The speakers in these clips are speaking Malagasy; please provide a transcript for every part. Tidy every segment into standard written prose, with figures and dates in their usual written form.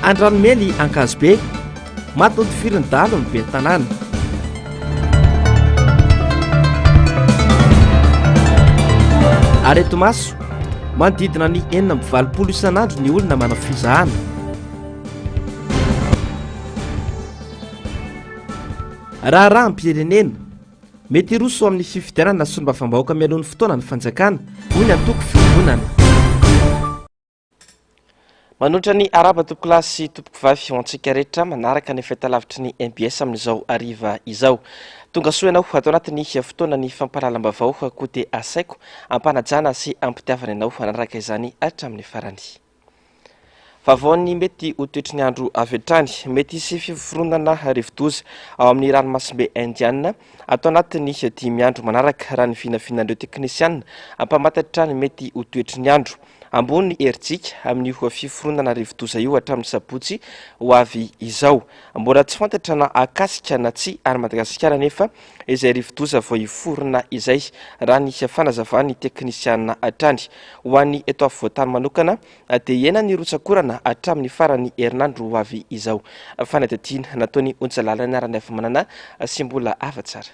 Andranomely Ankazobe matonto firindalo ny be tanàna. Areto maso manodidina ny 4 isan'andro ny olona manao fizahana. Raha am-pirenena mety hiroso amin'ny fifidianana sy ny vavam-bahoaka mialohan'ny fotoana ny fanjakana hoy ny antoko fiangonana. Manotra ny araba tompoko lahy sy tompoko vavy ho antsika rehetra manaraka ny fahitalavitry ny MBS amin'izao ariva izao. Tonga soa ianao atao anatin'ny fotoana ny fampahalalam-bavao koa dia asaiko ampanajana sy ampitiavana ianao anaraka izany hatramin'ny farany. Vavaony mety ho toetry ny andro avy hatrany, mety hisy fiforonana rivo-doza ao amin'ny ranomasimbe Indiana atao anatin'ny 5 andro manaraka raha ny vinavinandreo teknisianina ampamantatra ny mety ho toetry ny andro. Ambony heritsika amin'io fiforonana rivo-doza io hatramin'ny sabotsy ho avy izao. Mbola tsy fantatra na akasika na tsy ary Madagasikara nefa izay rivo-doza vao hiforona izay raha ny fanazavany teknisianina hatrany. Ho an'ny eto afovoantany manokana dia hena ny rotsakorana hatramin'ny farany herinandro ho avy izao. Fanadihadiana nataony onjalalana arany avy manana sy mbola afa-tsara.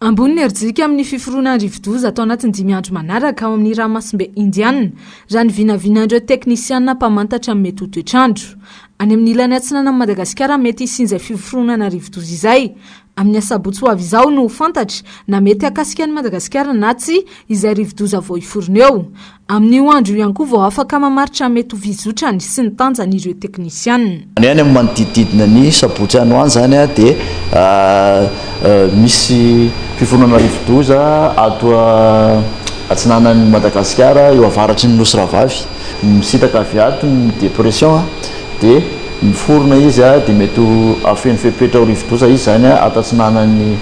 Ambony heritsika amin'ny fiforonana rivo-doza atao anatin'ny 5 andro manaraka ao amin'ny ranomasimbe Indiana raha ny vinavinandreo teknisianina mpamantatra mety ho toetr'andro. Any amin'ny ilany atsinana Madagasikara mety hisinzay fiforonana rivo-doza izay. Amin'ny sabotsy ho avy izao no fantatra na mety akasika ny Madagasikara na tsy izay rivo-doza vao hiforona eo. Amin'io andro ihany koa vao afaka mamaritra mety ho vizotrany sy ny tanjany ireo teknisianina. Any amin'ny manodididina ny sabotsy anoany zany dia misy fiforonana rivo-doza ato atsinanan'ny Madagasikara eo avaratry ny nosy ravavy misitaka avy ato ny depression dia miforona izy dia mety afeno fepetra ho rivo-doza izy zany ato atsinanan'ny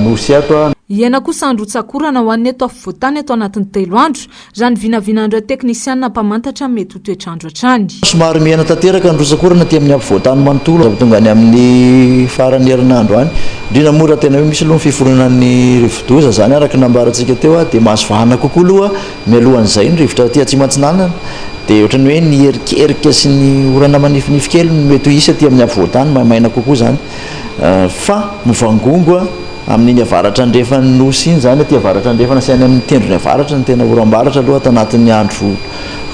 nosy ato. Iena kosa androtsakorana ho an'ny eto afovoantany eto anatin'ny 3 andro raha ny vinavinandreo teknisianina mpamantatra mety ho toetr'andro hatrany. Somary miaina tanteraka androtsakorana aty amin'ny afovoantany manontolo tonga ny amin'ny farany herinandro any. Indrindra moa raha tena hoe misy aloha fiforonan'ny rivo-doza zany araka nambarantsika teo dia mahazo vahana kokoa aloha mialohan'izay ny rivotra aty atsimatsinanana. Dia ohatrany hoe ny erikerika sy ny orana manifinify kely mety ho isy aty amin'ny afovoantany maina kokoa zany. Fa mivangongo amin'iny avaratra andrefany nosy iny zany aty avaratra andrefana sy any amin'ny tendrony avaratra ny tena oram-baratra aloha atao anatin'ny andro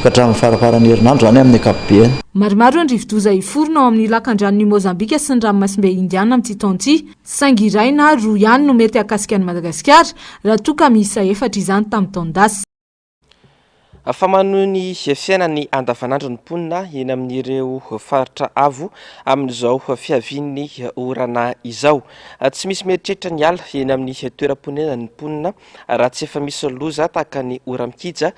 katramin'ny farafaran'ny herinandro zany amin'ny ankapobeny. Maromaro ny rivo-doza hiforona ao amin'ny lakan-dranon'i Mozambika sy ny ranomasimbe Indiana amin'ity taon'ity, saingy iray na 2 ihany no mety akasika ny Madagasikara raha toa ka miisa 4 izany tamin'ny taon-dasa. Famanoa ny fiainany andavanandro ny mponina eny amin'ireo faritra avo amin'izao fiavian'ny orana izao. Tsy misy mieritreritra ny ala eny amin'ny toeram-ponenany ny mponina raha tsy efa misy loza tahaka ny ora mikija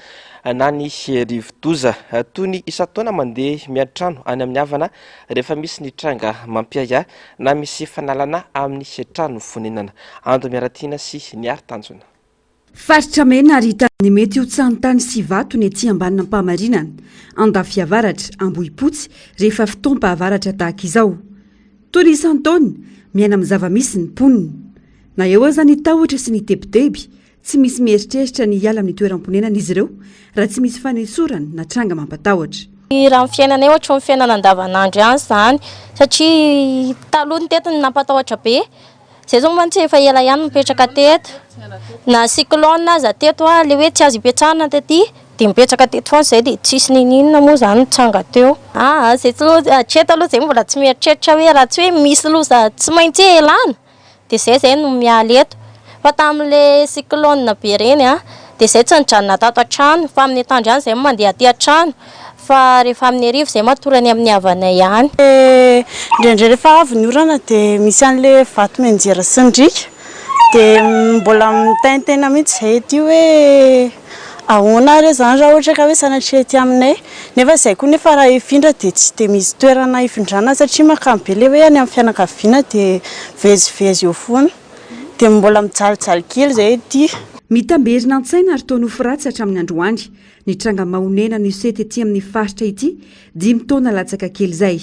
na ny rivo-doza. Toy ny isan-taona mandeha miantrano any amin'ny havana rehefa misy ny tranga mampiaya na misy fanalana amin'ny trano fonenana. Ando miaratiana sy ny ari-tanjona. Faritra mena arita ny mety ho tsanontany sy vato ny ety ambanina mpamarinana andafy avaratra ambohipotsy rehefa fitompa avaratra tahaka izao. Toy ny isan-taona miaina amin'ny zava-misy ny mponina. Na eo aza ny tahotra sy ny tebiteby tsy misy mieritreritra ny hiala amin'ny toeram-ponenana izy ireo raha tsy misy fanesorana na tranga mampatahotra. Raha ny fiainana ohatra ny fiainana andavanandro ihany zany satria taloha ny tetiny nampatahotra be. Zay zao mantsy efa ela ihany mipetraka teto. Na cyclone aza teto le hoe tsy azo ipetrahana taty dia mipetraka teto foana zay dia tsisy ninina moa zany tranga teo. Zay hatreto aloha zay mbola tsy mieritreritra hoe raha tsy hoe misy loza tsy maintsy elana dia zay no miala eto. Fa tamin'ile cyclone be reny dia zay tsy nijanona tato an-trano fa amin'ny tandro ihany zay mandeha aty an-trano. Fa rehefa amin'ny arivo zay matorany amin'ny havanay ihany. Indrindra rehefa avy ny orana dia misy an'ilay vato menjera sy ny drika dia mbola mitaintena mihitsy zay ty hoe ahoana ary zany raha ohatra ka hoe sanatria ety aminay. Nefa izay koa nefa raha hifindra dia tsy dia misy toerana hifindrana satria mahakamo be ilay hoe any amin'ny fianakaviana dia vezivezy eo foana dia mbola mijalijaly kely zay ty. Mitamberina an-tsaina ary toa nofo ratsy hatramin'ny androany ny tranga mahonena ny sety ety amin'ny faritra ity 5 taona latsaka kely izay.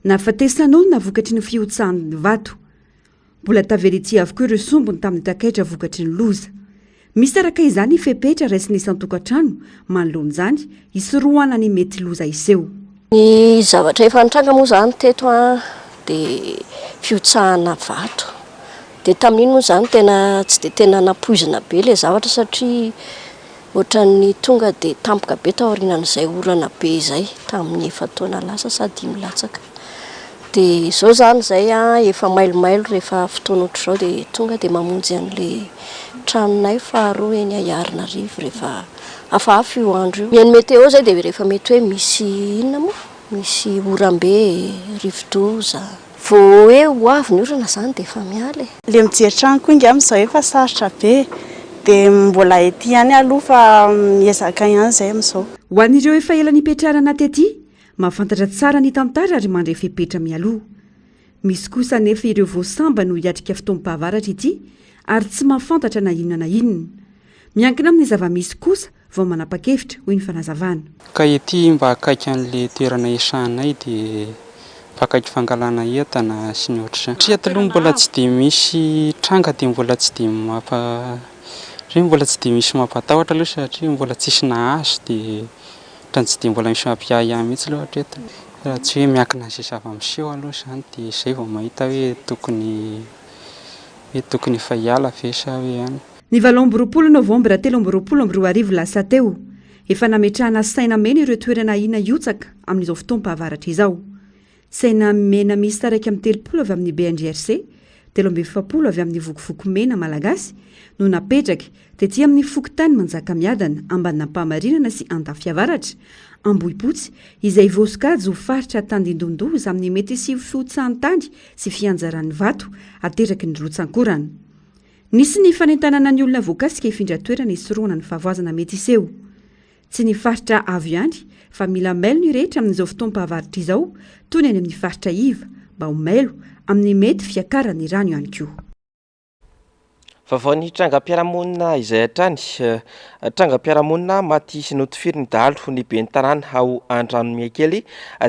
Nahafatesan'olona vokatry ny fiotsahan'ny vato. Mbola taverity avokoa ireo sombony tamin'ny takaitra vokatry ny loza. Misy araka izany fepetra raisiny isan-tokantrano manoloana izany hisorohana ny mety loza iseho. Ny zavatra efa nitranga moa zany teto dia fiotsahana vato. Dia tamin'iny moa zany tena tsy dia tena napoizina be ilay zavatra satria ohatran'ny tonga dia tampoka be taorinan'izay orana be izay tamin'ny efa taona lasa sady milatsaka. Dia izao zany izay efa mailomailo rehefa fotoana ohatr'izao dia tonga dia mamonjy an'ilay tranonay faharoa eny Antananarivo rehefa hafahafa io andro io. Ny météo zay dia rehefa mety hoe misy inona moa? Misy oram-be, rivo-doza. Vao hoe ho avy ny orana zany dia efa miala. Le mijery trano koa inga amin'izao efa sarotra be dia mbola ety ihany aloha fa miezaka ihany izay amin'izao. Ho an'ireo efa ela nipetrahana anaty ety, mahafantatra tsara ny tantara ary mandray fepetra mialoha. Misy kosa anefa ireo voasamba no hiatrika fotoam-pahavaratra ety ary tsy mahafantatra na inona na inona. Miankina amin'ny zava-misy kosa vao manapa-kevitra hoy ny fanazavana. Ka ety mba akaiky an'ilay toerana iasanay dia pakaiky fangalana entana sy ny ohatr'izany. Satria taloha mbola tsy dia misy tranga dia mbola tsy dia misy mampatahotra aloha satria mbola tsisy nahazo dia ohatrany tsy dia mbola misy mampiahiahy mihitsy loha hatreto. Raha tsy hoe miankina izay zava-miseho aloha zany dia izay vao mahita hoe tokony efa hiala ve sa hoe ihany. Ny 20 Novambra 2022 lasa teo, efa nametrahana saina mena ireo toerana ina iotsaka amin'izao fotoam-pahavaratra izao. Saina mena misy taraiky amin'ny 30 avy amin'ny BNJRC, 70 avy amin'ny vokovoko mena malagasy no napetraka tetỳ amin'ny Fokontany Manjakamiadana, Ambanimpahamarina sy Andafiavaratra, Ambohipotsy izay voasokajy ho faritra Tandindondoza amin'ny mety sy fiotsahantany sy fianjaran'ny vato ateraky ny rotsan-korana. Nisy ny fanentanana ny olona voakasika hifindra toerana isoroana ny fahavoazana mety iseho. Tsy ny faritra avy ihany fa mila mailo ny rehetra amin'izao fotoam-pahavaratra izao toy ny any amin'ny faritra Iva mba ho mailo amin'ny mety fiakarany rano ihany koa. Vaovao ny trangam-piarahamonina izay hatrany, trangam-piarahamonina maty sy notifiry ny dahalo ny ben'ny tanàna ao Andranomiakely,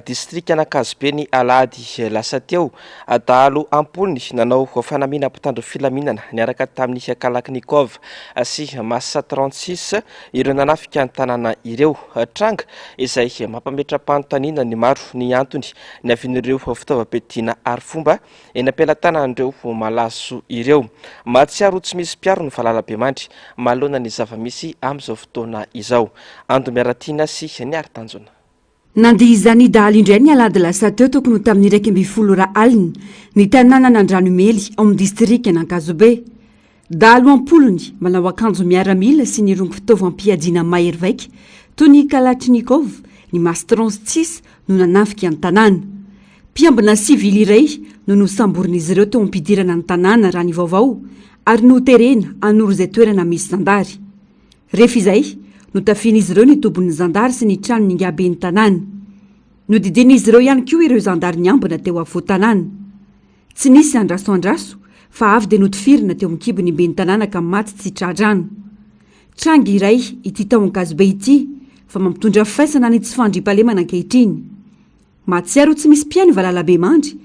distrika Anakazobe ny alahady lasa teo. Dahalo ampolony nanao fanamiana mpitandro filaminana niaraka tamin'ny Kalaknikov sy Massa 36 ireo nanafika ny tanàna ireo. Tranga izay mampametra-panontaniana ny maro ny antony ny avin'ireo fitaovam-piadiana arifomba eny am-pelatanan'ireo malaso ireo. Mahatsiaro tsy misy mpiaro ny Valalabe mandry malona ny zava-misy amin'izao fotoana izao. Ando Miaratiana sy ny Aritanjona. Nandihy izany dahalo indray ny alahady lasa teo tokony ho tamin'ny 2 alina ny tanàna Andranομely ao amin'ny distrika Anakazobe. Dahalo ampolony manao akanjo miaramila sy ny rongo fitaovam-piadiana mahery vaika toy ny Kalachnikov, ny Massa 36 no nanafika ny tanàna. Mpiambina sivily iray no nosamborin'izy ireo teo ampidirana ny tanàna raha ny vaovao ary no terena anoro izay toerana misy zandary. Rehefa izay no tafian'izy ireo ny tobon'ny zandary sy ny trano ny ngaben'ny tanàna. Nodidin'izy ireo ihany koa ireo zandary niambina teo afovoan-tanàna. Tsy nisy andraso fa avy dia notifirina teo amin'ny ben'ny tanàna ka maty tsy tradrano. Tranga iray ity tao Ankazobe ity fa mampitondra faisana ny tsy fandriam-pahalemana ankehitriny. Mahatsiaro tsy misy mpiaino Valalabe mandry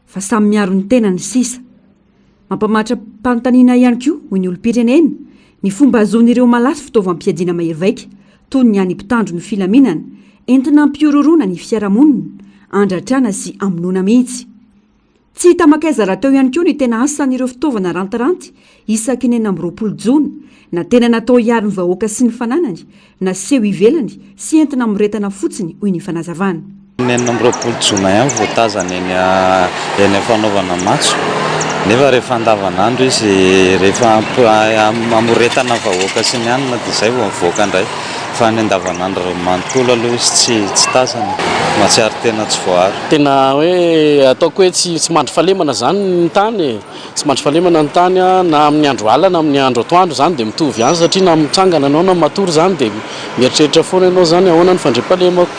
fa samy miaro ny tena ny sisa. Mampamatra panontaniana ihany koa hoy ny olom-pirenena ny fomba azoan'ireo malaso fitaovam-piadiana mahery vaika toy ny any mpitandro ny filaminana entina ampiororona ny fiarahamonina, andratrana sy amonoana mihitsy. Tsy hita makaiza raha teo ihany koa ny tena asan'ireo fitaovana rantiranty isaky ny 20 Jona na tena natao hiaro ny vahoaka sy ny fananany na seho ivelany sy entina miretana fotsiny hoy ny fanazavana. Ny 20 Jona ihany voatazana eny fanaovana matso. Nefa rehefa andavanandro izy rehefa amoretana vahoaka sy ny anina dia izay vao mivoaka indray. Fa ny andavanandro manontolo aloha izy tsy tazana. Mahatsiaro tena tsy voary. Tena hoe ataoko hoe tsy mandry fahalemana zany ny tany. Tsy mandry fahalemana ny tany na amin'ny andro alina na amin'ny andro atoandro zany dia mitovy ihany satria na mitsangana anao na matory zany dia mieritreritra foana ianao zany ahoana ny fandriam-pahalemako.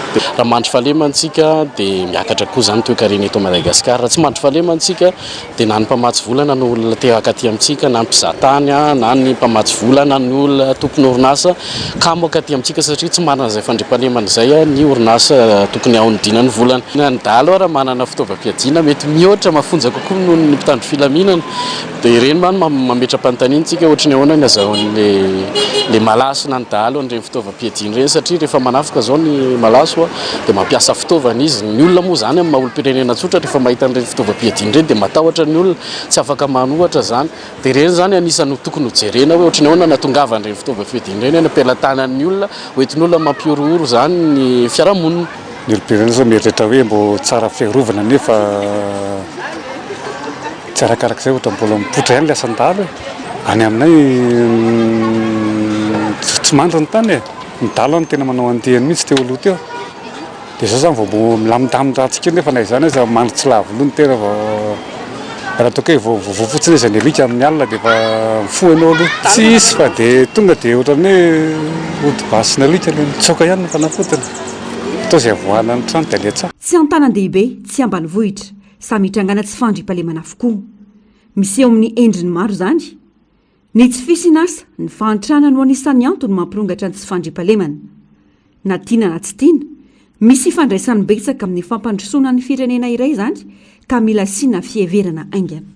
Raha mandry fahalemantsika dia miakatra koa zany toe-karena eto Madagasikara. Raha tsy mandry fahalemantsika dia na ny mpamatsy volana na olona tehaka aty amintsika na ny mpizahatany na ny mpamatsy volana ny olona tompony orinasa kamoka aty amintsika satria tsy manana izay fandriam-pahalemana izay ny orinasa tokony ahonidina ny volana. Ny dahalo raha manana fitaovam-piadiana mety mihoatra mafonja kokoa noho ny mpitandro filaminana dia ireny many mametra-panontaniantsika ohatry ny ahoana ny azahoan'le malaso na ny dahalo an'ireny fitaovam-piadiana ireny satria rehefa manafika zao ny malaso dia mampiasa fitaovana izy. Ny olona moa zany amin'ny maha-olom-pirenena tsotra rehefa mahita an'ireny fitaovam-piadiana ireny dia matahotra ny olona tsy afaka manohatra zany. Dia ireny zany anisany tokony hojerena hoe ohatry ny ahoana nahatongavana ireny fitaovam-piadiana ireny ampelantanan'ny olona hoentin'ny olona mampiorohoro zany ny fiarahamonina. Ny olom-pirenena zao mieritreritra hoe mbo tsara fiarovana nefa tsy arakarak'izay ohatra mbola mipoitra ihany le asan-dalo any aminay tsy mandra ny tany ny dalo ny tena manao antehany mihitsy teo aloha teo dia zao zany vao milamindamindrantsika nefa na izany hoe mandry tsy lavoloha ny tena raha toka hoe vofotsiny izy ny alika amin'ny alina dia efa mifohanao aloha tsy isy fa dia tonga dia ohatrany hoe odibasina alika le mitsoka ihany ny fanafotana atao izay avoahana ny trano dia aleha tsy antanan-dehibe tsy ambanivohitra samy hitrangana tsy fandriam-pahalemana avokoa misy eo amin'ny endriny maro zany ny tsy fisinasa ny fahantrana no anisan'ny antony mampirongatra ny tsy fandriam-pahalemana na tiana na tsy tiana misy fandraisan'ny betsaka amin'ny fampandrosoana ny firenena iray zany ka mila sina fieverana aingana.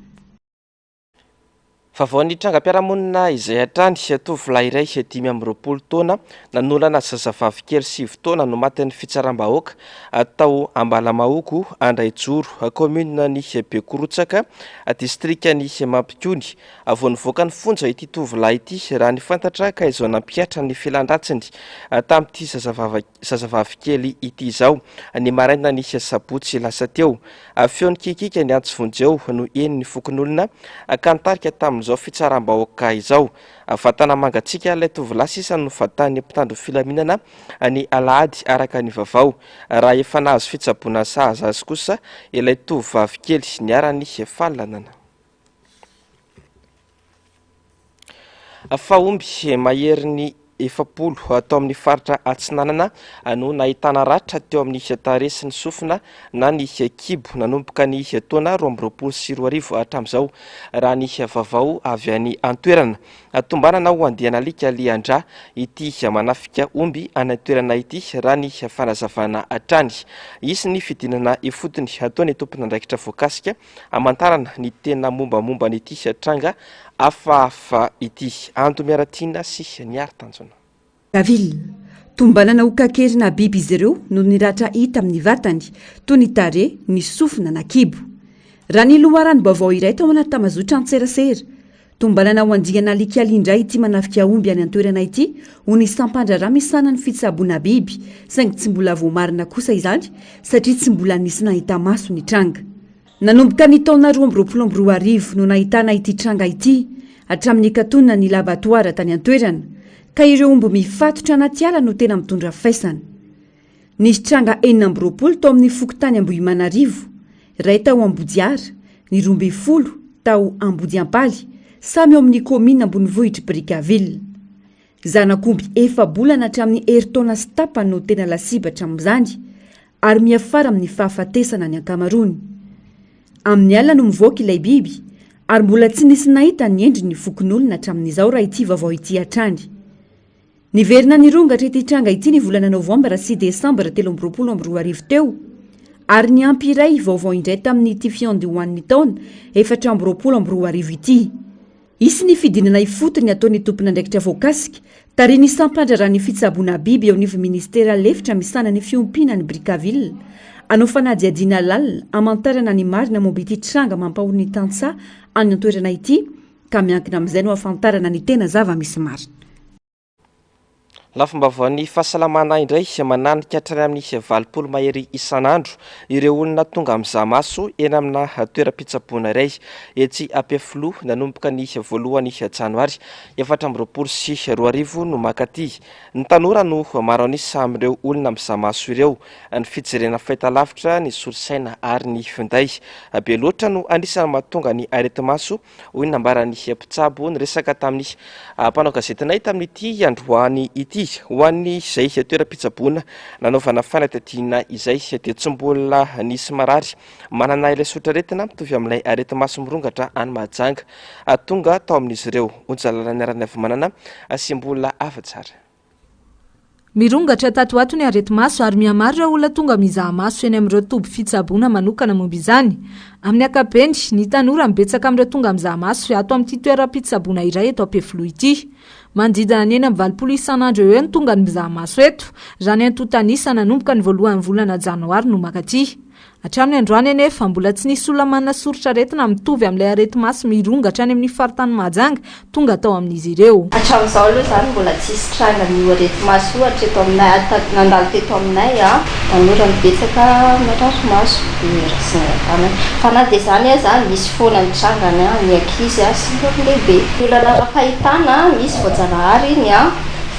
Vavao ny trangam-piarahamonina izay hatrany tovolahy iray 5 taona nanolana zazavavy kely 7 taona no matin'ny fitsaram-bahoaka atao Ambalamahoko Andraijoro commune ny Bekorotsaka distrika ny Mampikony vao nivoaka ny fonja ity tovolahy ity raha ny fantatra ka izao nampiatra ny filandratsiny tamin'ity zazavavy kely ity izao ny maraina ny sabotsy lasa teo feony kikika ny antsy vonjeo no eny ny fokon'olona ka nitarika tamin'izao fitsaram-bahoaka izao vatana mangatsika ilay tovolahy sisa no vatany mpitandro filaminana ny alahady araka ny vavao raha efa nahazo fitsaboana sahaza azy kosa ilay tovovavy kely niarany fahalalana. Fahomby mahery ny 70 atao amin'ny faritra Atsinanana no nahitana ratra teo amin'ny taresy ny sofina na ny kibo nanomboka ny taona 2024 hatramin'izao raha ny vavao avy any an-toerana tombanana ho andiana alika liandra ity manafika omby any an-toerana ity raha ny fanazavana hatrany isy ny fidinana ifotony ataony tompona andraikitra voakasika amantarana ny tena mombamomba nyity tranga hafahafa ity ando miaratina sy ny ary-tanjona. Gaville tombanana hokakerina biby izy ireo no ny ratra hita amin'ny vatany toy ny tare ny sofina na kibo raha ny loharany bavao iray tao anaty tamazotra antserasera tombanana ho andiana alikaly indray ity manafika omby any an-toerana ity ho ny sampandra raha misana ny fitsaboana biby saingy tsy mbola voamarina kosa izany satria tsy mbola nisy nahita maso ny tranga. Nanomboka ny taona 2024 no nahitana ity tranga ity hatramin'ny katonina ny labatoara tany an-toerana ka ireo omby mifatotra anaty ala no tena mitondra faisana. Nisy tranga 40 tao amin'ny fokotany Ambohimanarivo, iray tao Ambodiara, ny 12 tao Ambodiampaly, samy eo amin'ny komina Ambonivohitra Brickaville. Zanak'omby efa bolana hatramin'ny eritaona sy tapany no tena lasibatra amin'izany ary miafara amin'ny fahafatesana ny ankamarony. Amin'ny alina no mivoaka ilay biby ary mbola tsy nisy nahita ny endriny fokon'olona hatramin'izao raha ity vavao ity hatrany. Niverina nirongatra ity tranga ity ny volana Novambra sy Desambra 2024 teo ary ny ampy iray vaovao indray tamin'ny ity fiondohan'ny taona 2024 ity. Isy ny fidinana ifotony ataony tompona andraikitra voakasika tariny sampandra raha ny fitsaboana biby eo anivy ministera lefitra misana ny fiompiana ny Brickaville anao fanadiadiana lalina amantarana ny marina momba ity tranga mampahoro ny tantsaha any an-toerana ity ka miankina amin'izay no afantarana ny tena zava-misy marina. Lafim-bavaon'ny fahasalamana indray mananika hatrany amin'ny 20 mahery isan'andro ireo olona tonga amin'izah maso eny amina toeram-pitsaboana iray etsy Ampefilo nanomboka ny 1 Janoary 2024 no makaty. Ny tanora no maro anisa amin'ireo olona amin'izah maso ireo ny fijerena fahitalavitra ny solosaina ary ny finday be loatra no anisany mahatonga ny areti-maso hoy nambarany mpitsabo ny resaka tamin'ny mpanao gazetinay tamin'ity androany ity. Ho an'ny izay toeram-pitsaboana nanaovana fanadihadiana izay dia tsy mbola nisy marary manana ilay sotraretina mitovy amin'ilay areti-maso mirongatra any Mahajanga tonga tao amin'izy ireo onjalalany arany avy manana sy mbola afa-tsara. mirongatra tato ato ny areti-maso ary mihamaritra olona tonga mizaha maso eny amin'ireo toby fitsaboana manokana momba izany. Amin'ny ankapeny ny tanora mibetsaka amin'ireo tonga mizaha maso ato amin'ity toeram-pitsaboana iray eto Ampefiloha ity. Manodidina ny 9 isan'andro eo ny tonga ny mizaha maso eto, raha ny antontanisa nanomboka ny voalohan'ny volana janoary no makaty. Hatramin'ny androany anefa mbola tsy nisy olona manana soritra aretina mitovy amin'ilay areti-maso mirongatra any amin'ny faritany Mahajanga tonga tao amin'izy ireo. Hatramin'izao aloha izany mbola tsisy tranga ny areti-maso ohatra eto aminay nandalo teto aminay tanora mibetsaka marary maso tanana. Fa na dia izany aza misy foana ny trangany ny ankizy sy ny lehibe. Olana ara-pahitana misy voajanahary iny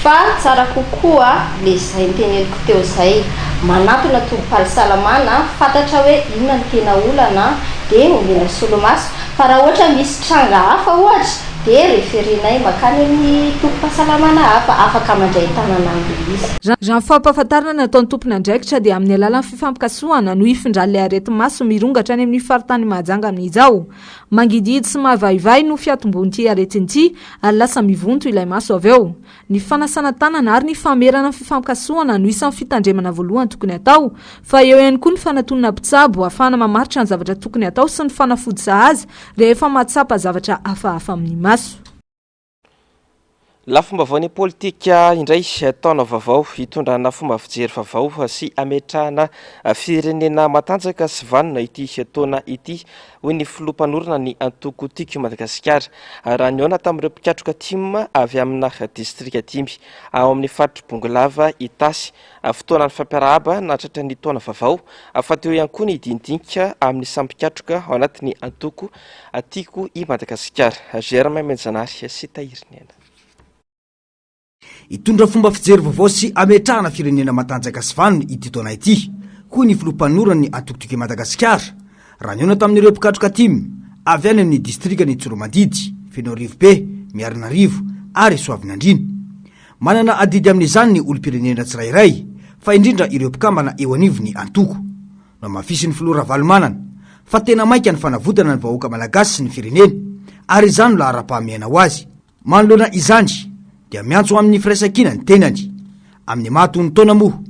fa tsara kokoa le izay niteneniko teo izay manatona tobim-pahasalamana fantatra hoe inona ny tena olana dia omena solomaso fa raha ohatra misy tranga hafa ohatra dia referenay makany amin'ny tobim-pahasalamana hafa afaka mandray tanana aminy izy. Raha ny fampahafantarana nataon'ny tompon'andraikitra dia amin'ny alalan'ny fifampikasohana no ifindran'ilay areti-maso mirongatra any amin'ny faritany Mahajanga amin'izao. Mangidihidy sy mahavaivay no fiatomboan'ity aretin'ity ary lasa mivonto ilay maso avy eo. Ny fanasana tanana ary ny famerana ny fifampikasohana no isan'ny fitandremana voalohany tokony atao, fa eo ihany koa ny fanatonana mpitsabo ahafahana mamaritra ny zavatra tokony atao sy ny fanafody sahaza rehefa mahatsapa zavatra hafahafa amin'ny maso. Lafomba vaovao ny politika indray taona vaovao hitondrana fomba fijery vaovao sy ametrahana firenena matanjaka sy vanona ity taona ity hoy ny filoha-mpanorona ny antoko tiako Madagasikara. Raha niona tamin'ireo mpikatroka TIM avy amina distrika 5 ao amin'ny faritry Bongolava Itasy fotoana ny fampiarahaba natratra ny taona vaovao fa teo ihany koa ny dindinika amin'ny sampikatroka ao anatin'ny antoko tiako i Madagasikara. Germain Menjanary sy Tahiriny. Itondra fomba fijery vaovao sy ametrahana firenena matanjaka sy vanona ity taona ity koa ny filoha-mpanorona ny antoko Madagasikara. Raha niona tamin'ireo mpikatroka TIM avy any amin'ny distrika ny Tsoromandidy, Fenorivobe, Miarinarivo ary Soavinandrina. Manana adidy amin'izany ny olom-pirenena tsirairay fa indrindra ireo mpikambana eo anivo ny antoko. No mafisy ny filoha Ravalomanana fa tena maika ny fanavotana ny vahoaka malagasy sy ny firenena ary izany la ara-pahamiana ho azy. Manoloana izany dia miantso amin'ny firaisankina ny tenany. Amin'ny mahatony taona moa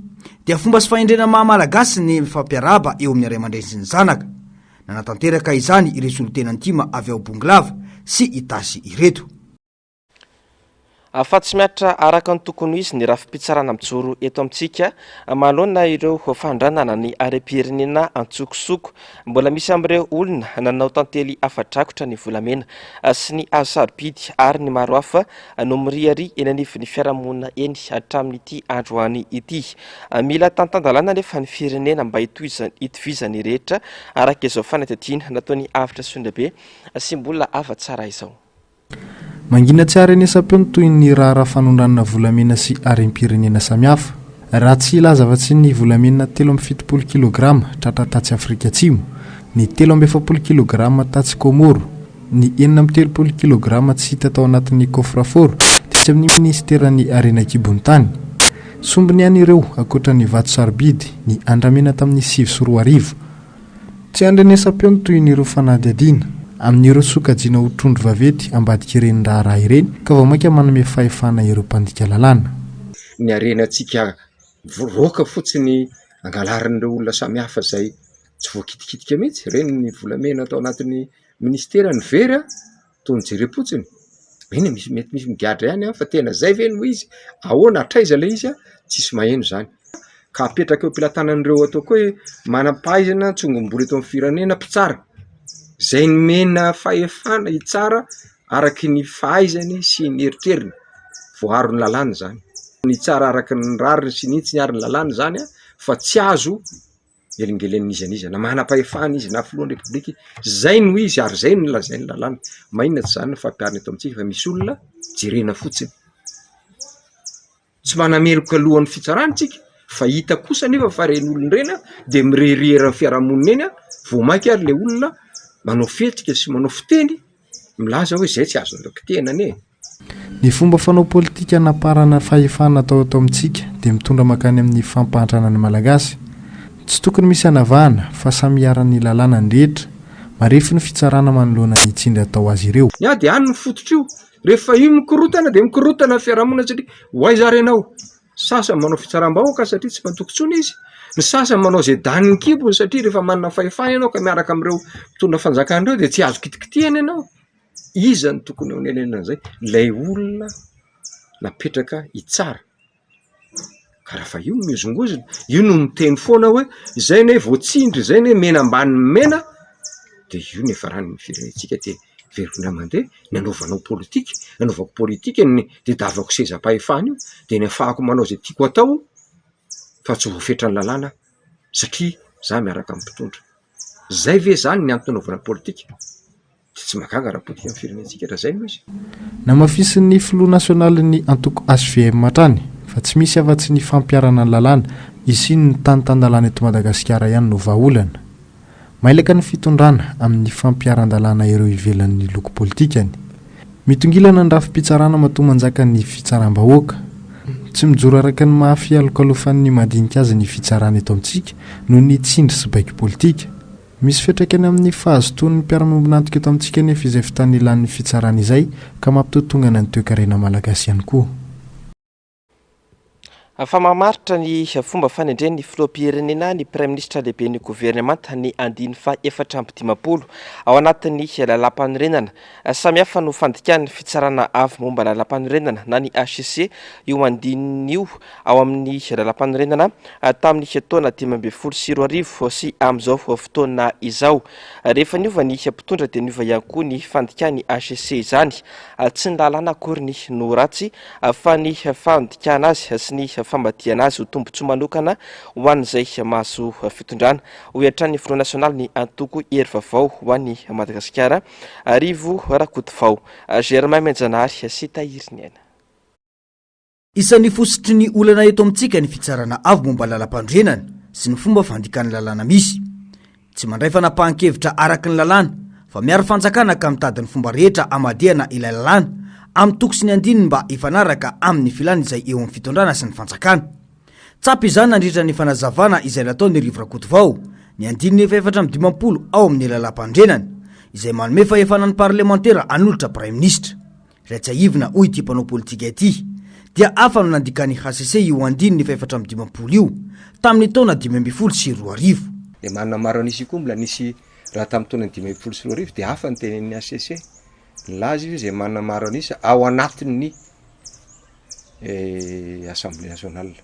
dia fomba sy fahendrena maha-malagasy ny fampiarahaba eo amin'ny Ray aman-dreny sy ny zanaka. Nanatanteraka izany ireo solon-tenany TIM avy ao Bongolava sy Itasy ireto. Fa tsy miatra araka ny tokony izy ny rafi-pitsarana mijoro eto amintsika manoloana ireo fandranana ny arem-pirenena antsokosoko. Mbola misy amin'ireo olona nanao tantely afa-drakotra ny volamena sy ny azo sarobidy ary ny maro hafa no mirihary eny anivon'ny fiarahamonina eny hatramin'ity androany ity. Mila tantandalana nefa ny firenena mba hitovizany rehetra araka izao fanatetiana nataony avitra Sondrabe sy mbola ava tsara izao. Mangina tsara eny sapony toy ny raharaha fanondranana volamena sy arem-pirenena samihafa. Raha tsy ilazavatsy ny volamena 370 kg tratra tatsy Afrika Atsimo, ny 370 kg tatsy Komoro, ny 430 kg tsy hita tao anatin'ny coffre-fort dia tsy amin'ny ministeran'ny arenakibony tany. Sombiny any ireo akoatra ny vato sarobidy ny andramena tamin'ny 7 sy 4 arivo. Tsy andreny sapony toy ny ireo fanadihadiana amin'ireo sokajiana ho trondro vavety ambadika ireny raha ireny ka vao maika manome fahefana ireo mpandika lalàna. Ny arenantsika roka fotsiny angalarin'ireo olona samihafa izay tsy voakitikitika mihitsy ireny ny volamena atao anatin'ny ministera ny very toy ny jerim-potsiny. Eny mety misy migadra ihany fa tena zay ve no izy ahoana atraiza le izy tsisy maheno zany. Ka apetraka eo ampilatanan'ireo atao koa hoe manam-pahaizana tsongom-bola eto amin'ny firenena mpitsara. Zay ny mena fahefana hitsara araky ny fahaizany sy ny eritreriny voaro ny lalàna zany. Ny tsara araky ny rariny sy ny tsy niary ny lalàna zany fa tsy azo elingelen'izy na manam-pahefana izy na filohan'ny repobliky zay no izy ary zay no lazay ny lalàna. Mahinona tsy zany fampiarina eto amintsika fa misy olona jerena fotsiny. Tsy manameloka lohan'ny fitsaransika fa hita kosa nefa fa ren'olon-drena dia mirehirehera ny fiarahamonina eny vao maika ary le olona manao fetrika sy manao fiteny milaza hoe zay tsy azon'ireo kitenany. Ny fomba fanao politika naparana fahefana atao amintsika dia mitondra makany amin'ny fampahantrana ny malagasy. Tsy tokony misy anavahana fa samy hiaran'ny lalàna ny rehetra marefy ny fitsarana manoloana ny tsindry atao azy ireo. Dia any ny fototra io rehefa io mikorotana dia mikorotana fiarahamonina satria ho aiza renao sasany manao fitsaram-bahoaka satria tsy matokontsony izy, ny sasany manao zay daniny kibony satria rehefa manana fahefana ianao ka miaraka amin'ireo mpitondra fanjakan'ireo dia tsy azo kitikitihana ianao. Iza ny tokony eo an'zay lay olona napetraka itsara ka raha fa io miozongozona io no miteny foana hoe zay ne voatsindry zay ne mena ambany mena dia io nefa raha ny firenentsika dia verina mandeha ny anaovanao politika, anaovako politika dia davako sezam-pahefana io dia ny afahako manao zay tiako atao fa tsy voafetra ny lalàna satria za miaraka amin'ny mpitondra. Zay ve zany ny antony politika? Tsy mahagaga raha politika amin'ny firenentsika raha zay no izy. Namafisin'ny filoha nasionalin'ny antoko HVM matrany fa tsy misy afa-tsy ny fampiarana ny lalàna isiny ny tany-tandalàna eto Madagasikara ihany no vahaolana. Mailaka ny fitondrana amin'ny fampiaran-dalàna ireo ivelan'ny loko politikany. Mitongilana ny rafim-pitsarana matoa-manjaka ny fitsaram-bahoaka. Tsy mijoro araka ny mahafialokalofan'ny madinika azy ny fitsarana eto amintsika noho ny tsindry sy baiky politika. Misy fetraikany amin'ny fahazotoan'ny mpiara-miombonantoka eto amintsika nefa izay fitany ilan'ny fitsarana izay ka mampitotongana ny toe-karena malagasy ihany koa. Fa mamaritra ny fomba fanendren'ny filoham-pirenena ny praiminisitra lehibe ny governemanta ny 450 ao anatin'ny lalam-panorenana. Samihafa no fandikan'ny fitsarana avy momba lalam-panorenana na ny HCC io andinio ao amin'ny lalam-panorenana tamin'ny taona 2024 sy amin'izao fotoana izao. Rehefa niova ny mpitondra dia niova ihany koa ny fandikany HCC izany. Tsy ny lalàna akory ny no ratsy fa ny fandikana azy sy ny famadiana azy ho tombontsoa manokana ho an'izay mahazo fitondrana. Hoatran'ny filoha nasionaly ny antoko hery vaovao ho an'ny Madagasikara. Arivo Rakotovao, Germain Menjanary sy Tahiriny aina. Isan'ny fositry ny olana eto amintsika ny fitsarana avy momba lalam-pandrenana sy ny fomba fandikany lalàna misy. Tsy mandray fanapahan-kevitra araky ny lalàna fa miara fanjakana ka mitady ny fomba rehetra amadihana ilay lalàna amin'ny toko sy ny andininy mba ifanaraka amin'ny filana izay eo amin'ny fitondrana sy ny fanjakana. Tsapy izany nandritra ny fanazavana izay nataon'ny Rivo Rakotovao ny andininy 450 ao amin'ny lalam-pandrenana izay manome fahefanan'ny parlemantera anolotra praiminisitra. Ratsahivina hoy ity mpanao politika ity dia afa no nandikany HCC io andininy 450 io tamin'ny taona 2012. Dia manana maro anisy koa mbola nisy raha tamin'ny taona 2012 dia hafa ny tenen'ny HCC. Laza izy izay manana maro anisy ao anatin'ny Assemblée nationale.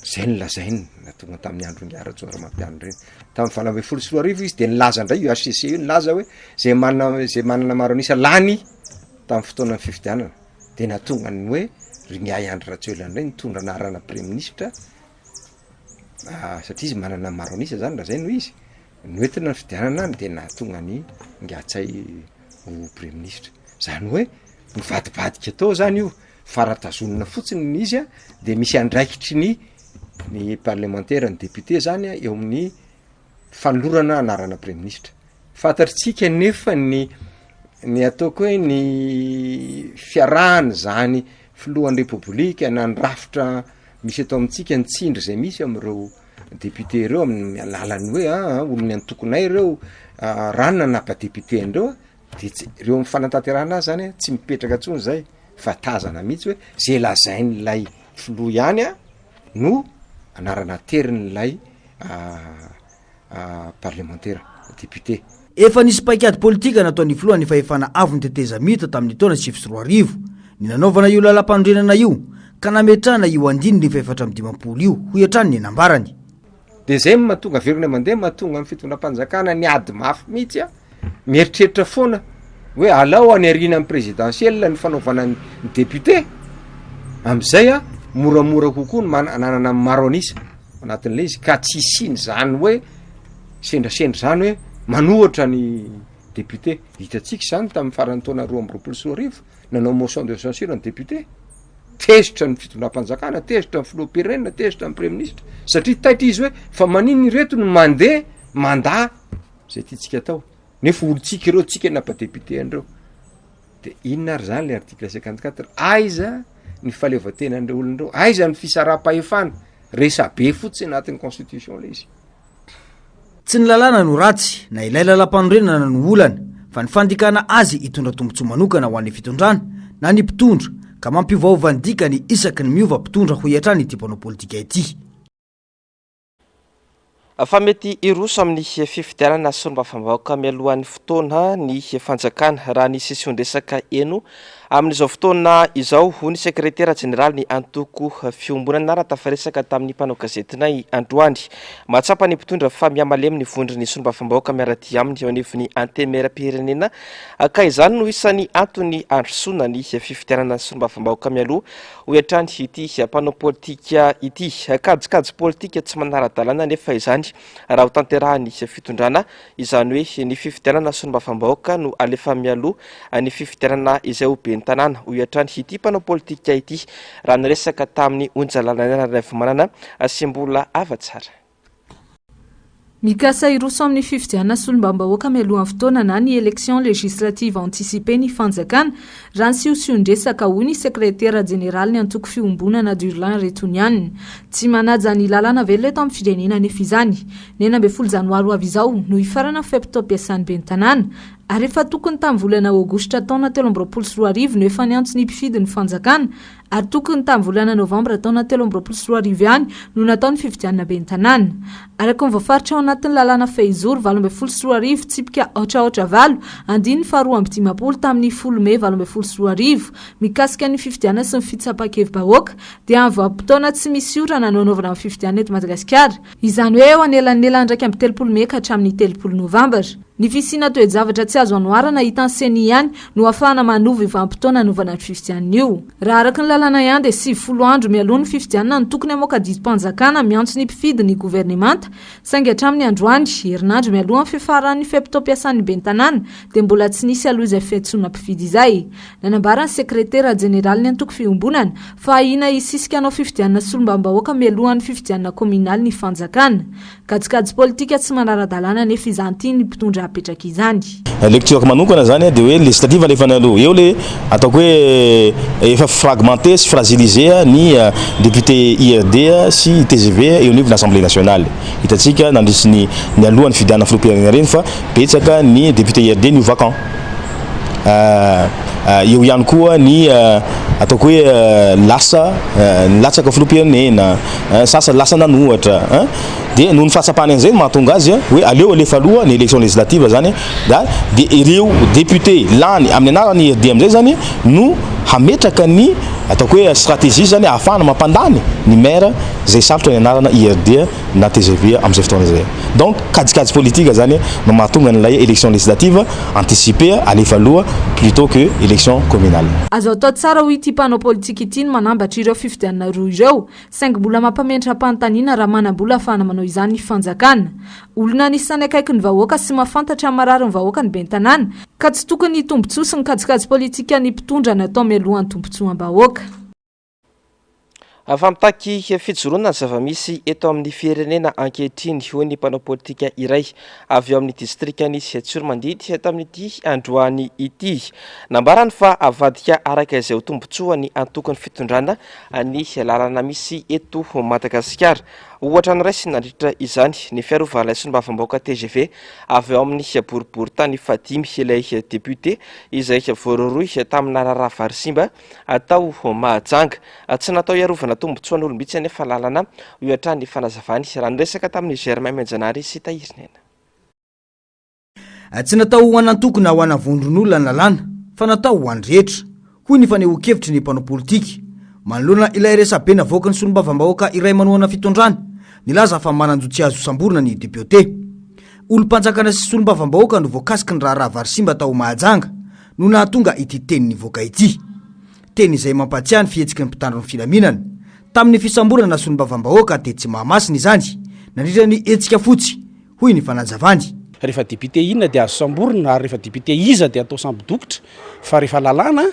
Zay ny lazainy natonga tamin'ny andro Ngiarajoara Mampianina ireny. Tamin'ny valo ambin'ny folo sy roa arivo izy dia nilaza indray io HCC io nilaza hoe zay manana maro anisy lany tamin'ny fotoana ny fifidianana. Dia natonga ny hoe Ringahy Andry Rajoelina indray nitondra anarana praiminisitra satria izy manana maro anisy zany raha zay no izy. Noentina ny fifidianana any dia natonga ny Ngiatsay ho praiminisitra. Zany hoe mivadibadika tao zany io faratazonina fotsiny izy dia misy andraikitry ny parlementaire ny député zany eo amin'ny fanolorana anarana praiminisitra. Fantatritsika nefa ny ataoko hoe ny fiarahana zany filohan'ny repoblika na ny rafitra misy eto amintsika ny tsindry zay misy amin'ireo député ireo amin'ny alalany hoe olony antokonay ireo ranona napa-député andreo dia ireo amin'ny fanantanterahana azy zany tsy mipetraka ntsony zay fa tazana mihitsy hoe zay lazain'ilay filoha ihany no anarana terin'ilay parlementaire député. Efa nisy paikady politika nataon'ny filohan'ny fahefana avo ny teteza mita tamin'ny taona 2024 ny nanaovana io lalam-pandrenana io ka nametrahana io andininy 450 io ho hatrany ny nambarany. Dia zay mahatonga verina mandeha mahatonga amin'ny fitondram-panjakana ny ady mafy mihitsy mieritreritra foana hoe alao any ariana amin'ny présidentielle ny fanaovana ny député amin'izay moramora kokoa ny nanana maro anisa anatin'ilay izy ka tsy isiny zany hoe sendrasendra zany hoe manohatra ny député. Hitantsika zany tamin'ny faran'ny taona 2024 nanao motion de censure ny député, tezitra ny fitondram-panjakana, tezitra ny filoham-pirenena, tezitra ny praiminisitra satria taitra izy hoe fa manino ireto no mandeha mandaa zay tiantsika tao nefa olontsika ireo tsika napa-député andreo. Dia inona ary zany le article 54 aiza ny fahaleovan-tenan'ireo olon'ireo, aiza ny fisaraha-pahefana resabe fotsiny anatin'ny constitution le izy. Tsy ny lalàna no ratsy na ilay lalam-panorenana no olana fa ny fandikana azy hitondra tombotsoa manokana ho an'ny fitondrana na ny mpitondra ka mampiovaova ny dikany isaky ny miova mpitondra ho iatrany ity mpanao politika ity. Fa mety iroso amin'ny fifidianana sy mba-fambahoaka mialohan'ny fotoana ny fanjakana raha ny sesiondresaka eno amin'izao fotoana izao ho ny sekretera jeneraly ny antoko fiombonana raha tafaresaka tamin'ny mpanao gazetinay androany mahatsapa ny mpitondra fa miamalemy ny vondriny sy mba-fambahoaka miarady aminy eo anivon'ny antemera-pirenena ka izany no isan'ny antony androsoana ny fifidianana sy mba-fambahoaka mialoha ho iatrany ity mpanao politika ity kajikajy politika tsy manara-dalàna nefa izany raha ho tanterahany fitondrana izany hoe ny fifidianana sy mba-fambahoaka no alefa mialoha ny fifidianana izay ho be ny tanàna ho iatrany ity mpanao politika ity raha niresaka tamin'ny onjalalana revomanana sy mbola avatsara. Mikasa iroso amin'ny fifidianana sy mba-fambahoaka mialohan'ny fotoana na ny élection législative anticipée ny fanjakana raha ny siosion-dresaka hoy ny sekretera jeneraly ny antoko fiombonana Durlan Retonian tsy manaja ny lalàna velona eto amin'ny firenena nefa izany ny 12 janoary ho avy izao no hifarana fiapitao-piasan'ny ben'ny tanàna ary efa tokony tamin'ny volana aogositra taona 2024 no efa niantso ny mpifidy ny fanjakana ary tokony tamin'ny volana novambra taona 2024 ihany no natao ny fifidianana ben'ny tanàna araka ny voafaritra ao anatin'ny lalàna Fehizoro 2024 tsipika ohatraohatra valo andiny faharoa amby dimapolo tamin'ny 10 Mey 2024 mikasika ny fifidianana sy ny fitsapakevim-bahoaka dia amin'ny vanim-potoana tsy misy ora nanaovana amin'ny fifidianana eto Madagasikara izany hoe eo anelanelany 30 Mey ka hatramin'ny 30 Novambra. Ny fisina toe-javatra tsy azo anoharana hitan'ny seny ihany no ahafahana manova vanim-potoana anovana ny fifidianana io. Raha araka ny lalàna ihany dia 90 andro mialohan'ny fifidianana no tokony hamoaka didim-panjakana miantso ny mpifidy ny governemanta saingy hatramin'ny androany herinandro mialohan'ny fiafaran'ny fiapitao-piasan'ny ben'ny tanàna dia mbola tsy nisy aloha izay fiantsoana mpifidy izay. Nanambara ny sekretera jeneraly ny antoko fiombonana fa ahina hisisika hanao fifidianana sy mba-fambahoaka mialohan'ny fifidianana kominaly ny fanjakana. Kajikajy politika tsy manara-dalàna nefa izany ity ny mpitondra apetraka izany. Lecture manokana zany dia hoe législative alefa aloha eo le ataoko hoe efa fragmenté sy fragilisé ny député IRD sy TGV eo anivon'ny Assemblée nationale. Hitantsika nandrisy ny alohan'ny fidianana filoham-pirenena reny fa betsaka ny député IRD ny vacant. Eo ihany koa ny ataoko hoe lasa nilatsaka filoham-pirenena sasa lasa nanohatra dia noho ny fahatsapany an'izay mahatonga azy hoe aleo alefa aloha ny élection législative zany dia ireo député lany amin'ny anarany IRD amin'izay zany no hametraka ny ataoko hoe stratégie zany ahafahana mampandany ny maire zay sarotra ny anarana IRD na TGV amin'izay fotoana izay. Donc kajikajy politique zany no mahatonga n'ilay élection législative anticipée alefa aloha plutôt que élection communale. Azo atao tsara ho ity mpanao politika ity ny manambatra ireo fifidianana roa ireo saingy mbola mampamentra mpanotaniana raha manam-bola ahafahana manao izany ny fanjakana. Olona anisany akaiky ny vahoaka sy mahafantatra amin'ny marary ny vahoaka ny ben'ny tanàna ka tsy tokony hitombotsoa sy ny kajikajy politika ny mpitondra natao mialohan'ny tombotsoam-bahoaka. Fa mitaky fijoroana zava-misy eto amin'ny firenena ankehitriny ho ny mpanao politika iray avy eo amin'ny distrikany Tsormandidy tamin'ity androany ity. Nambarany fa avadika araka izay ho tombotsoa ny antokony fitondrana ny lalàna misy eto Madagasikara. Ohatra ny raisy nandritra izany ny fiarovana sy ny mba-fambahoaka TGV avy eo amin'ny boribory tany fadimy ilay député izay voaroroy tamin'ny Rara Varisimba atao Mahajanga tsy natao iarovana tombotsoa n'olom-bitsy nefa lalana ho iatrany fanazavany raha niresaka tamin'ny Germain Menjanary sy Tahirinena. Tsy natao ho anantokona ho anavondron'olona ny lalàna fa natao ho an'ny rehetra hoy ny faneho-kevitry ny mpanao politika manoloana ilay resabe navoaka ny solom-bava-bahoaka iray manohana fitondrana nilaza fa mananjo-tsy azo samborina ny député. Olom-panjakana sy solom-bava-bahoaka no voakasiky ny Rara Varisimba tao Mahajanga no nahatonga ity teny nivoaka ity. Teny izay mampatsiahy ny fihetsiky ny mpitandro ny filaminana tamin'ny fisamborana solom-bava-bahoaka dia tsy mahamasina izany nandritra ny hetsika fotsy hoy ny fananjavany. Rehefa député inona dia azo samborina ary rehefa député iza dia atao sambo-dokotra fa rehefa lalàna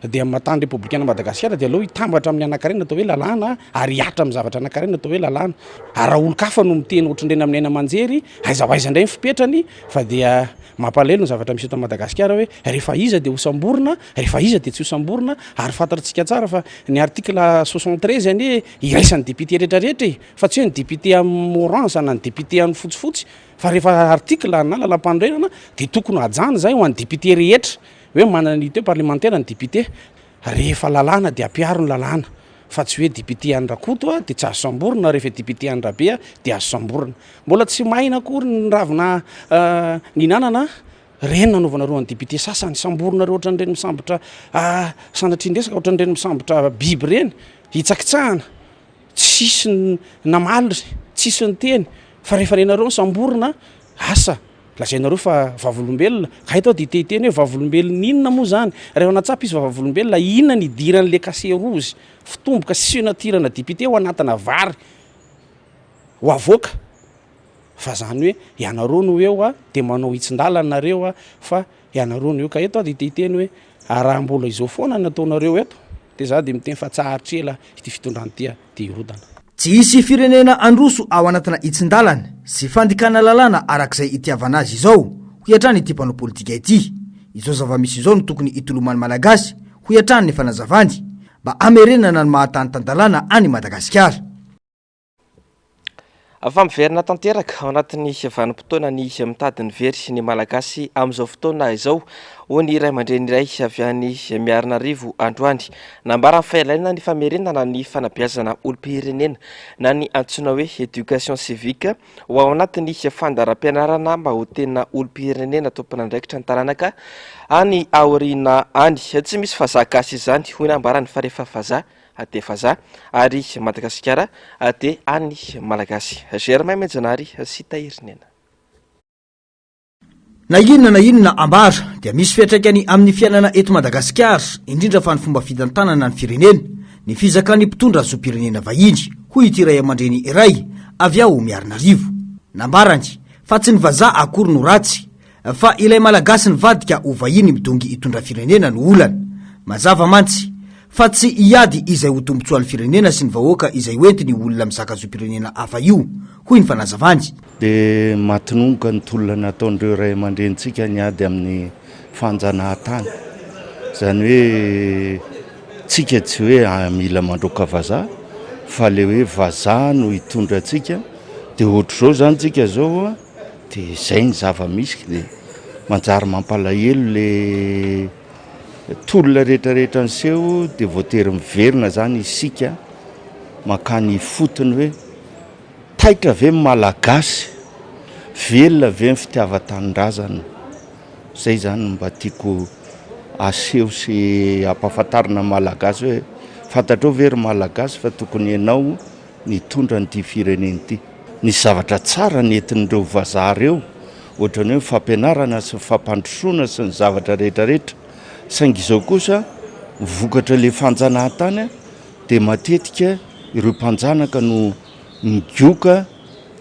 dia matany républicaine Madagasikara dia aloha hitambatra amin'ny anankarena atao hoe lalàna ary hiatra amin'ny zavatra anankarena atao hoe lalàna. Ary raha olo-kafa no miteny ohatrindrena amin'ny aina aman-jery aiza indray ny fipetrany fa dia mampalelo ny zavatra misy eto Madagasikara hoe rehefa iza dia ho samborina rehefa iza dia tsy ho samborina ary fantatritsika tsara fa ny article 73 any iraisan'ny député rehetrarehetra fa tsy hoe ny député amin'ny orange na ny député amin'ny fotsifotsy fa rehefa article na lalam-panorenana dia tokony hajana zay ho an'ny député rehetra hoe manana unité parlementaire ny député rehefa lalàna dia ampiaro ny lalàna fa tsy hoe dipité andrakoto a dia tsy azo samborona rehefa dipité andrabe dia azo samborona mbola tsy maina akory ny ravina ninanana reny nanaovana roa ny dipité sasany samborona reo ohatran'ireny misambotra sanatriandresaka ohatran'ireny misambotra biby reny hitsakitsahana tsisy namaly tsisy ny teny fa rehefa renareo ny samborona asa lazainareo fa vavolombelona ka ito ditehiteny hoe vavolombelona inona moa zany rehefa natsapa izy vavolombelona inona ny idiran'le kaserozy fitomboka sy natirana dipité ho anatina vary ho avoaka fa zany hoe ianareo no eo a dia manao hitsin-dalana nareo a fa ianareo no eo ka eto ditehiteny hoe raha mbola izao foana nataonareo eto dia za dia miteny fa tsaharitra ela ity fitondrantya dia irodana tsy hisy firenena androso ao anatina hitsin-dalana sy fandikana lalàna arak'izay itiavana azy izao ho iatrany ity mpanao politika ity izao zava-misy izao no tokony hitoloman'ny malagasy ho iatrany ny fanazavany mba amerenana ny mahatanitandalàna any Madagasikara. Miverina tanteraka ao anatin'ny vanim-potoana ny mitadiny very ny malagasy amin'izao fotoana izao ho ny iray aman-dreny iray avy any Miarinarivo androany nambara fahalalana ny famerenana ny fanabeazana olom-pirenena na ny antsoina hoe éducation civique ho ao anatin'ny fandaharam-pianarana mba ho tena olom-pirenena tompon'andraikitra ny taranaka any aoriana any tsy misy fazahakasy izany hoy nambarany fa rehefa vazaha ate faza ary Madagasikara ate any malagasy. Germain Menjanary sy Tahirinena. Na inona ambara dia misy fiatraikany amin'ny fiainana eto Madagasikara indrindra fa ny fomba fitantanana ny firenena ny fizakany mpitondra zo-pirenena vahiny hoy ity ray aman-dreny iray avy ao Miarinarivo. Nambarany fa tsy ny vazaha akory no ratsy fa ilay malagasy ny vadika ho vahiny midongy hitondra firenena no olana. Mazava mantsy fa tsy iady izay ho tombotsoan'ny firenena sy ny vahoaka izay hoentiny olona mizaka zo-pirenena hafa io hoy ny fanazavany. Dia mahatononga ny tolona nataon'ireo ray aman-drenitsika niady amin'ny fanjanahantany zany hoe tsika tsy hoe mila mandroaka vazaha fa le hoe vazaha no hitondra atsika dia ohatr'izao zany tsika zao a dia izay ny zava-misy dia manjary mampalahelo le tolona rehetrarehetra nyseho dia voatery miverina zany isika makany fotony hoe taitra ve malagasy velona ve ny fitiavan-tanindrazana zay zany mba tiako aseho sy ampahafantarina malagasy hoe fantatrao very malagasy fa tokony ianao nitondra nyity firenena ity. Nisy zavatra tsara nentin'ireo vazaha reo ohatrany hoe fampianarana sy fampandrosoana sy ny zavatra rehetrarehetra saingy izao kosa vokatra le fanjanahantany dia matetika ireo mpanjanaka no migioka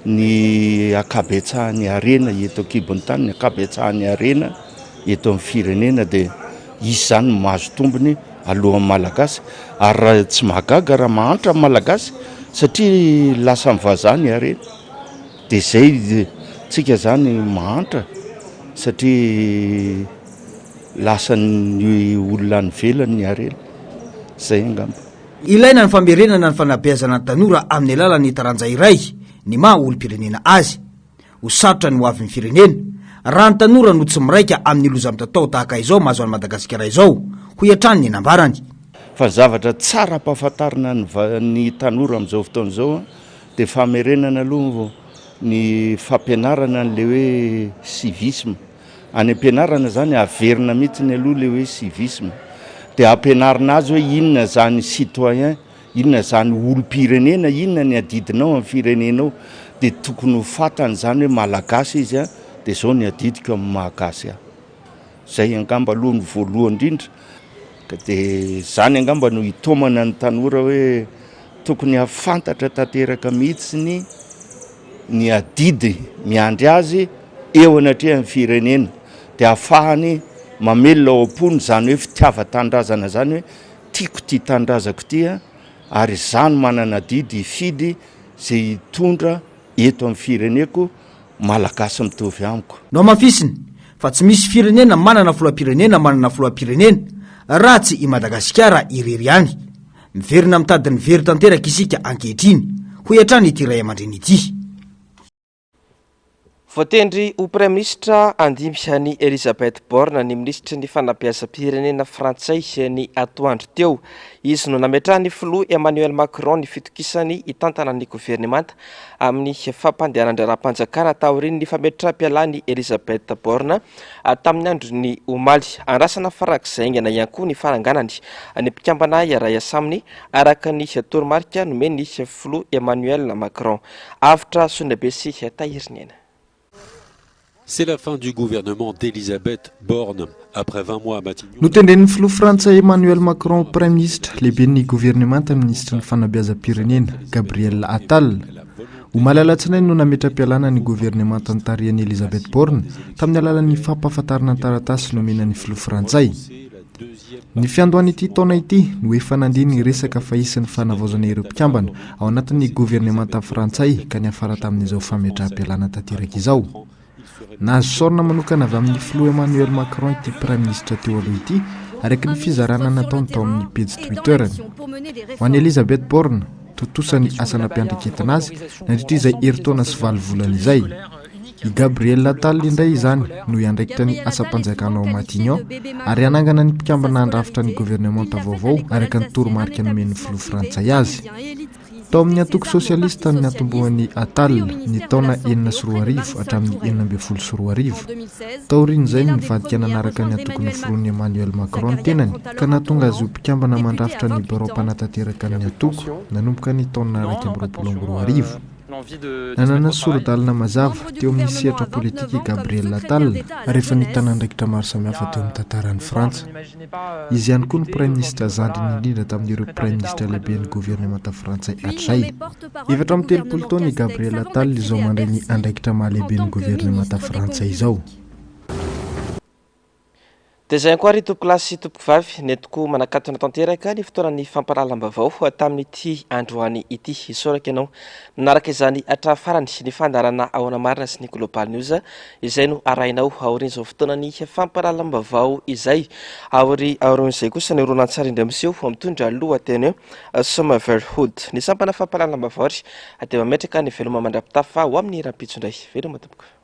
ny akabetsahany arena eto akibon'ny tany, ny akabetsahany arena eto amin'ny firenena dia izy zany mahazo tombony alohan'ny malagasy ary raha tsy mahagaga raha mahantra amin'ny malagasy satria lasa mivazaha ny arena dia izay tsika zany mahantra satria lasa ny olona ny velany ny arena zay angamba. Ilaina ny famerenana ny fanabeazana ny tanora amin'ny alalan'ny taranja iray ny maha olom-pirenena azy ho sarotra ny ho avy ny firenena raha ny tanora no tsy miraika amin'ny loza mitatao tahaka izao mahazo any Madagasikara izao ho iatrany ny nambarany. Fa zavatra tsara ampahafantarina ny tanora amin'izao fotoana izao dia famerenana aloha ny fampianarana n'le hoe civisme. Any ampianarana zany averina mihitsy ny aloha le hoe civisme dia ampianarina azy hoe inona zany citoyen, inona zany olom-pirenena, inona ny adidinao amin'ny firenenao dia tokony ho fantany zany hoe malagasy izy a dia zao ny adidiko amin'ny malagasy a. Zay angamba aloha ny voalohany indrindra dia zany angamba no hitomana ny tanora hoe tokony hafantatra tanteraka mihitsy ny adidy miandry azy eo anatrehan'ny firenena dia ahafahany mamelona ao am-pony zany hoe fitiava-tandrazana zany hoe tiako ty tandrazako ty ary zany manana didy hifidy zay hitondra eto amin'ny fireneko malagasy mitovy amiko. No mafisiny fa tsy misy firenena manana filoham-pirenena raha tsy i Madagasikara irery any. Miverina mitadiny very tanteraka isika ankehitriny ho iatrany ity ray aman-dreny ity. Voatendry ho praministra andimy ny Elisabeth Borne ny ministra ny fanabeazam-pirenena frantsay ny atoandro teo. Izy no nametraha ny filoha Emmanuel Macron ny fitokisany hitantana ny gouvernemanta amin'ny fampandehanana ara-panjakana taoriny ny fametraha-pialany Elisabeth Borne tamin'ny andro ny omaly. Andrasana farak'izay aingana ihany koa ny faranganany ny mpikambana iray asaminy araka ny toromarika nomeny ny filoha Emmanuel Macron. Avitra Sonabe sy Tahiriniana. C'est la fin du gouvernement d'Elisabeth Borne. Après 20 mois à Matignon... No tendren'ny filoha frantsay Emmanuel Macron prime ministre lehibe ny gouvernemanta ministre ny fanabeazam-pirenena Gabriel Attal. Ho malalatsinainy no nametra-pialana ny gouvernemanta nitarihan'i Elisabeth Borne tamin'ny alalan'ny fampahafantarana taratasy nomenan'ny filoha frantsay. Ny fiandohan'ity taona ity no efa nandihy ny resaka fahisin'ny fanavaozana ireo mpikambana ao anatin'ny gouvernemanta frantsay ka niafara tamin'izao fametraha-pialana tanteraka izao. Nahazo sorona manokana avy amin'ny filoha Emmanuel Macron ity prime ministre teo aloha ity araka ny fizarana nataony tao amin'ny page Twitterany. Ho an'i Elisabeth Borne totosany asana mpiandraketana azy nandritra izay herintaona sy 7 volana izay. I Gabriel Attal indray izany no iandraikitra ny asa-panjakana ao Matignon ary anangana ny mpikambana handrafitra ny gouvernemanta vaovao araka ny toromarika nomen'ny filoha frantsay azy. Tao amin'ny antoko sosialista ny atombohan'ny Attal ny taona 2014 hatramin'ny 2012. Taorian'izay nivadika nanaraka ny antoko noforoan'i Emmanuel Macron tenany ka nahatonga azy ho mpikambana mandrafitra ny biro mpanatanteraka ny antoko nanomboka ny taona 2012. Nanana sorodalina mazava teo amin'ny sehatra politika Gabriel Attal rehefa nitana andraikitra maro samihafa teo amin'ny tantaran'ny Frantsa. Izy ihany koa ny prime ministre zandriny indrindra tamin'ireo prime ministre lehibe ny gouvernemanta frantsay hatray. Efatra amin'ny 30 taona i Gabriel Attal izao mandray ny andraikitra mahalehibe ny gouvernemanta frantsay izao. Dia izay koa ry tompolasy tompokivavy netiko manakatona tanteraka ny fotoanan'ny fampahalalam-baovao tamin'ity androany ity. Isoraka ianao nanaraka izany hatrafarany ny fandarana ao Anamarina sy ny Global News izay no arahinao aorian'izao fotoanan'ny fampahalalam-baovao izay aorian'izay kosa ny horonan-tsara indray miseho mitondra lohateny Somerville-Hood. Ny sampana fampahalalam-baovao dia mametraka ny veloma mandrapitafa ho amin'ny rampitso indray. Veloma tompoko.